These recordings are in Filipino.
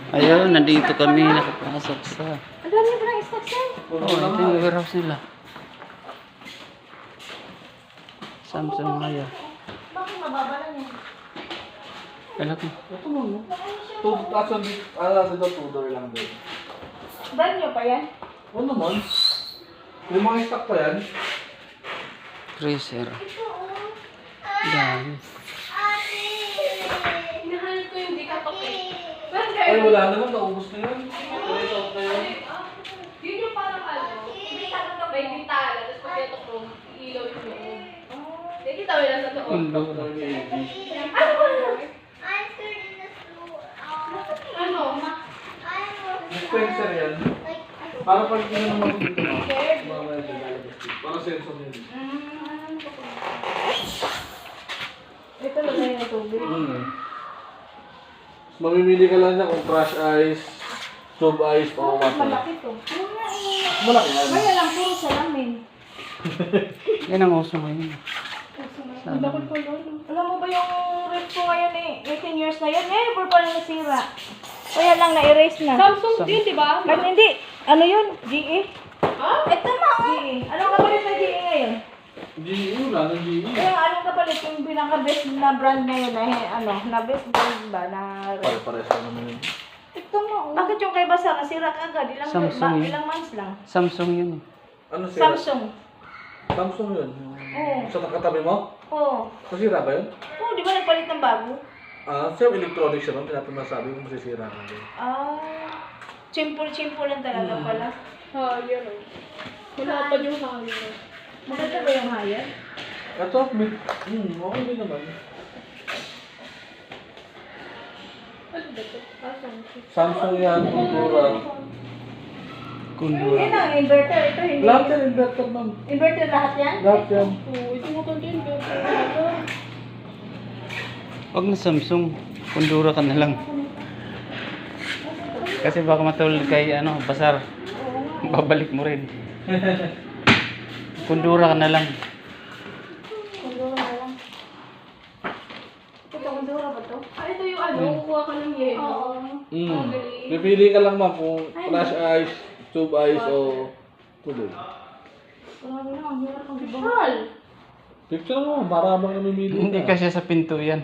Ayun, nandito kami nakapasok sa... Ang dami ba ng stocks yan? Oh, ito yung warehouse nila. Samsung Maya. Bakit mababa lang yan? Alam ko. Ito mo, no? Kaso, dito 2-door lang din. Brand nyo pa yan? Oo naman. May mga stock pa yan. Freezer. Dami. Hinahanap ko yung di katok eh. Ay, wala naman. Naubos na yun. Wala stock na yun. Yun yung parang hindi katok na may bintana, tapos pag katok mo, ilaw yung loob. Hindi kita wala sa loob. Ulo. Ano ba? Ano? Dispenser yan. Para pag ginawa mo dito mo. Para sensor yun. Ito lang na yung tubig. Mamimili ka lang niya kung crush ice, tube ice, o water. Malaki to. Malaki yan. Kaya lang, puro salamin. Yan ang uso ngayon. Ang dakot ko doon. Alam mo ba yung ref ko ngayon eh, 18 years na yan, never pa na nasira. Kaya lang na-erase na. Samsung din, di ba? But hindi. Ano yun? GE? Ha? Ito mo. GE. Anong kapalit na GE ngayon? GE, wala nang GE. Kaya anong kapalit yung pinaka-best na brand ngayon na na best brand ba? Na Pare-pares lang naman yun. ito mo. Bakit yung kay Basa nasira kagad? Samsung yun. Ilang months lang? Samsung yun eh. Ano sira? Samsung. Samsung yun. Oo. Sa katabi mo? Oo. Masira ba yun? Oo, di ba nagpalit ng bago? Siya electronics siya, no? Pinatong nasabi kung masisira ka din. Chimple lang talaga pala. Higher. Wala pa yung higher. Maganda ba yung higher? Ito, okay din naman. Ano ba ito? Samsung. Samsung yan, Kundura. Kundura. Yan ang inverter. Ito hindi. Lahat yan, inverter ma'am. Inverter lahat yan? Lahat yan. Oo, ito mo content. Huwag na Samsung. Kundura ka na lang. Kasi baka matulad kay Basar. Babalik mo rin. Kundura ka na lang. Kundura na lang. Ito, kundura ba to? Ito yung kukuha ka ng yelo. Pipili ka lang ma'am kung crush ice, tube ice, o tubig. Grabe na, ang hirap ang diba? Hal! Picture mo, maramang namimili ka. Hindi kasi sa pinto yan.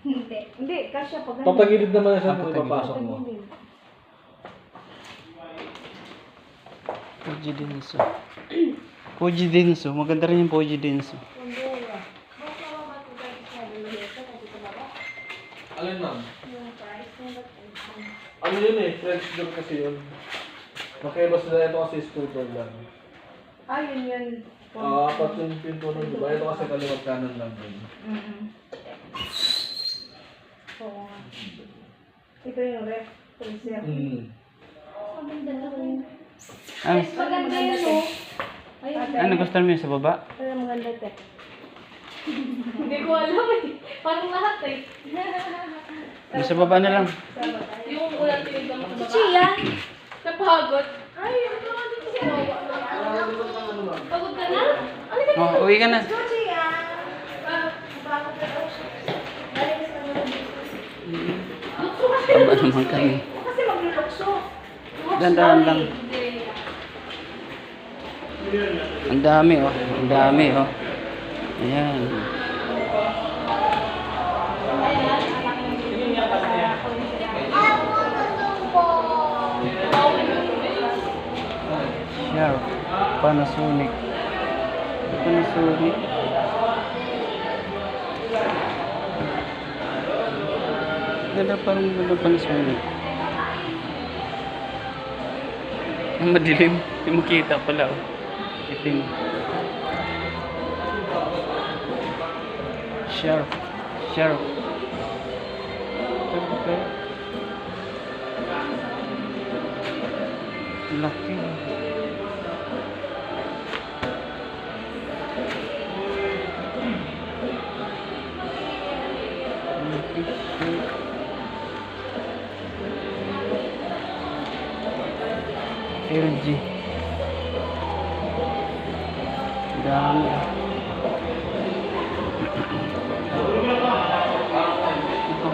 Hindi, kasya pag Papagilid naman siya kung Papatagilid. ipapasok mo. Fuji Denso. Fuji Denso. Maganda rin yung Fuji Denso. Kundura. Bakit naman ba ito guys na dito kasi baba? Alin ma'am? Yung price na Ano yun eh, French door kasi yun. Makiibas na ito kasi screw door lang. yun. Apat yung pinto nun, diba? Ito kasi kaliwat kanan lang yun. Oo nga. Ito yung ref. Freezer. Maganda na rin. Ano, Maganda yun, no? ano gusto mo yun sa baba? Pero maganda ito. Hindi ko alam eh. Parang lahat eh. Sa baba na lang. Yung ulang tinignan mo sa baba. Chia! Napagod. Ay, ano ka dito sa baba? Pagod ka na? Ano ka? Oh, uwi ka na. Go, Chia! Aba naman kami. Kasi maglulukso. Dandahan lang. Ang dami oh. Ang dami oh. Ayan. Sharp. Panasonic. Panasonic. Ganda pa rin ng Panasonic. Ang madilim. Hindi mo kita pala oh. Itim. Sharp. Sharp. Okay. Laki. LG. Dami. Ito.